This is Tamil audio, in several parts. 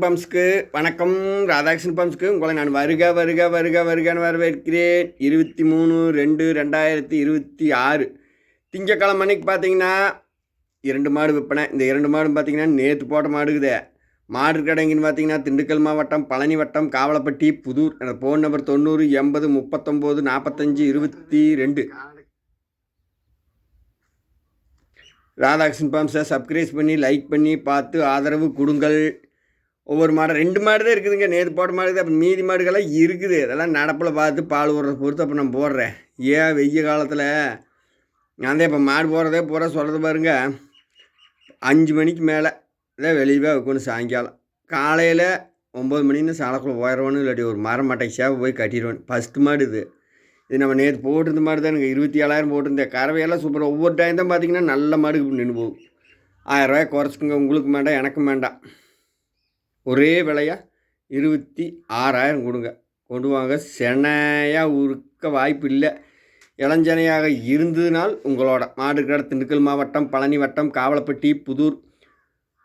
பம்ப்ஸ்க்கு வணக்கம். ராதாகிருஷ்ணன் பம்ப்ஸ்க்கு உங்களை நான் வருகன்னு வரவேற்கிறேன். 23/2/2026 திங்கக்கிழமை அன்னைக்கு பார்த்தீங்கன்னா 2 மாடு விற்பனை. இந்த 2 மாடும் பார்த்தீங்கன்னா நேற்று போட்ட மாடுக்குதே. மாடு கடைங்கன்னு பார்த்தீங்கன்னா திண்டுக்கல் மாவட்டம், பழனி வட்டம், காவலப்பட்டி, புதூர். அந்த ஃபோன் நம்பர் 90 80 39 45 22. ராதாகிருஷ்ணன் பம்ப்ஸை சப்ஸ்கிரைப் பண்ணி லைக் பண்ணி பார்த்து ஆதரவு கொடுங்கள். ஒவ்வொரு மாடு 2 மாடு தான் இருக்குதுங்க. நேற்று போட்ட மாடு தான். அப்போ மீதி மாடுகள்லாம் இருக்குது. அதெல்லாம் நடப்பில் பார்த்து பால் விடுறத பொறுத்து அப்போ நான் போடுறேன். ஏன் வெய்ய காலத்தில் நான் தான் இப்போ மாடு போடுறதே பூரா சொல்கிறது பாருங்க. 5 மணிக்கு மேலே தான் வெளியவே வைக்கணும். சாயங்காலம் காலையில் 9 மணின்னு சாலக்குள்ளே போயிடுவோன்னு, இல்லாட்டி ஒரு மரம் மட்டை சேவை போய் கட்டிடுவேன். ஃபஸ்ட்டு மாடு இது நம்ம நேற்று போட்டிருந்த மாடு தான். எனக்கு 27,000 போட்டிருந்தேன். கறவையெல்லாம் சூப்பராக. ஒவ்வொரு டைம் தான் பார்த்திங்கன்னா நல்ல மாடுக்கு நின்று போகும். 1000 ரூபாய் குறைச்சிக்கோங்க. உங்களுக்கு வேண்டாம், எனக்கும் வேண்டாம். ஒரே விலையாக 26,000 கொடுங்க. கொண்டு வாங்க. செனையாக உருக்க வாய்ப்பு இல்லை. இளஞ்சனையாக இருந்ததுனால் உங்களோட மாடு கடை திண்டுக்கல் மாவட்டம், பழனி வட்டம், காவலப்பட்டி, புதூர்.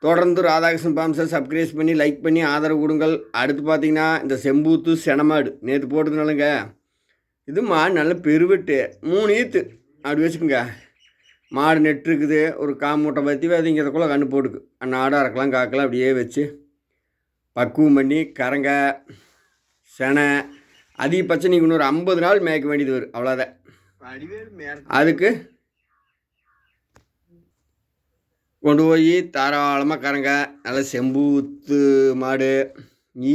தொடர்ந்து ராதாகிருஷ்ணன் பாம்ஸை சப்ஸ்கிரைப் பண்ணி லைக் பண்ணி ஆதரவு கொடுங்கள். அடுத்து பார்த்திங்கன்னா இந்த செம்பூத்து செனமாடு நேற்று போட்டதுனாலங்க. இது மாடு நல்ல பெருவெட்டு 3 ஈத்து அப்படி வச்சுக்கோங்க. மாடு நெட்டு இருக்குது. ஒரு காமூட்டை பற்றி அதுங்கிறதுக்குள்ளே கண்ணு போட்டுக்கு. அன்னாடம் அறக்கலாம் காக்கலாம் அப்படியே வச்சு பக்குவம் பண்ணி கரங்க செனை அதிகபட்சம் நீங்கள் இன்னொரு 50 நாள் மேய்க்க வேண்டியது வரும். அவ்வளோதான். அதுக்கு கொண்டு போய் தாராளமாக கரங்க நல்லா செம்பூத்து மாடு,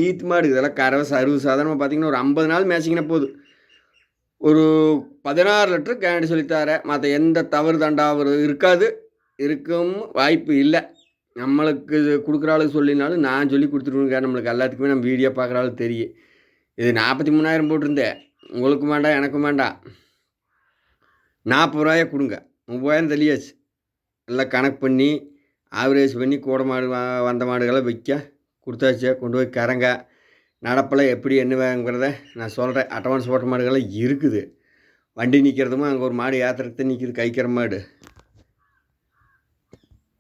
ஈத்து மாடு, இதெல்லாம் கறவை சர்வ சாதாரணமாக பார்த்திங்கன்னா ஒரு 50 நாள் மேய்ச்சிங்கன்னா போதும். ஒரு 16 லிட்டர் கேரண்டி சொல்லித்தாரேன். மற்ற எந்த தவறு தண்டாவது இருக்காது. இருக்கும் வாய்ப்பு இல்லை. நம்மளுக்கு கொடுக்குற ஆளுக்கு சொல்லினாலும் நான் சொல்லி கொடுத்துருவேங்க. நம்மளுக்கு எல்லாத்துக்குமே நம்ம வீடியோ பார்க்குற ஆளுக்கு தெரியும். இது 43,000 போட்டிருந்தேன். உங்களுக்கும் வேண்டாம், எனக்கும் வேண்டாம். 40 ரூபாயை கொடுங்க. 30,000 தெளியாச்சு. எல்லாம் கணக்கு பண்ணி ஆவரேஜ் பண்ணி கூட மாடு வந்த மாடுகளை வைக்க கொடுத்தாச்சு. கொண்டு போய் கரங்க நடப்பில் எப்படி என்னங்கிறத நான் சொல்கிறேன். அட்வான்ஸ் போட்ட மாடுகள்லாம் இருக்குது. வண்டி நிற்கிறதுமா அங்கே ஒரு மாடு ஏற்றுறதுக்கு நிற்கிது. கைக்கிற மாடு.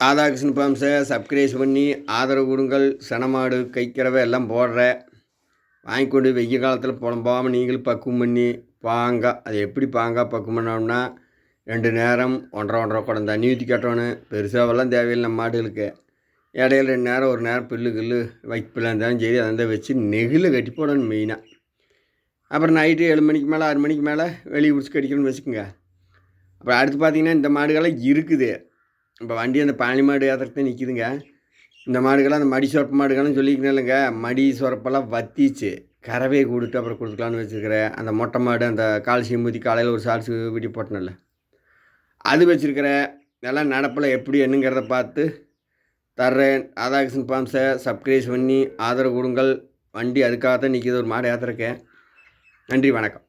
ராதாகிருஷ்ணன் பாம்ஸை சப்ஸ்கிரைப் பண்ணி ஆதரவு கொடுங்கள். செனமாடு கைக்கிறவை எல்லாம் போடுறேன். வாங்கி கொண்டு வெய்ய காலத்தில் புலம்பாமல் நீங்களும் பக்குவம் பண்ணி பாங்கா. அது எப்படி பாங்கா பக்குவம் பண்ணோம்னா 2 நேரம் 1.5 குடம் தண்ணி ஊற்றி கட்டணும். பெருசாவெல்லாம் தேவையில்லை நம்ம மாடுகளுக்கு. இடையில 2 நேரம், ஒரு நேரம் புல்லு வைப்பில் இருந்தாலும் சரி அதை தான் வச்சு நெகில் கட்டி போடணும் மெயினாக. அப்புறம் நைட்டு 7 மணிக்கு மேலே 6 மணிக்கு மேலே வெளியே பிடிச்சி கடிக்கணும்னு வச்சுக்கோங்க. அப்புறம் அடுத்து பார்த்திங்கன்னா இந்த மாடுகள்லாம் இருக்குது. இப்போ வண்டி அந்த பழனி மாடு ஏற்றுறதுக்கு நிற்கிதுங்க. இந்த மாடுகள்லாம் அந்த மடி சொரப்பு மாடுகள்லாம் சொல்லிக்கணும் இல்லைங்க. மடி சொரப்பெல்லாம் வத்திச்சு கறவையை கொடுத்து அப்புறம் கொடுக்கலான்னு வச்சுருக்கிறேன். அந்த மொட்டை மாடு அந்த கால்சியம் ஊற்றி காலையில் ஒரு சால்ஸு வீட்டி போட்டனல்ல, அது வச்சுருக்கிறேன். இதெல்லாம் நடப்பில் எப்படி என்னங்கிறத பார்த்து தர்றேன். ராதாகிருஷ்ணன் பாம்ஸை சப்ஸ்கிரைப் பண்ணி ஆதரவு கொடுங்கள். வண்டி அதுக்காகத்தான் நிற்கிது. ஒரு மாடு ஏற்றுறக்கேன். நன்றி, வணக்கம்.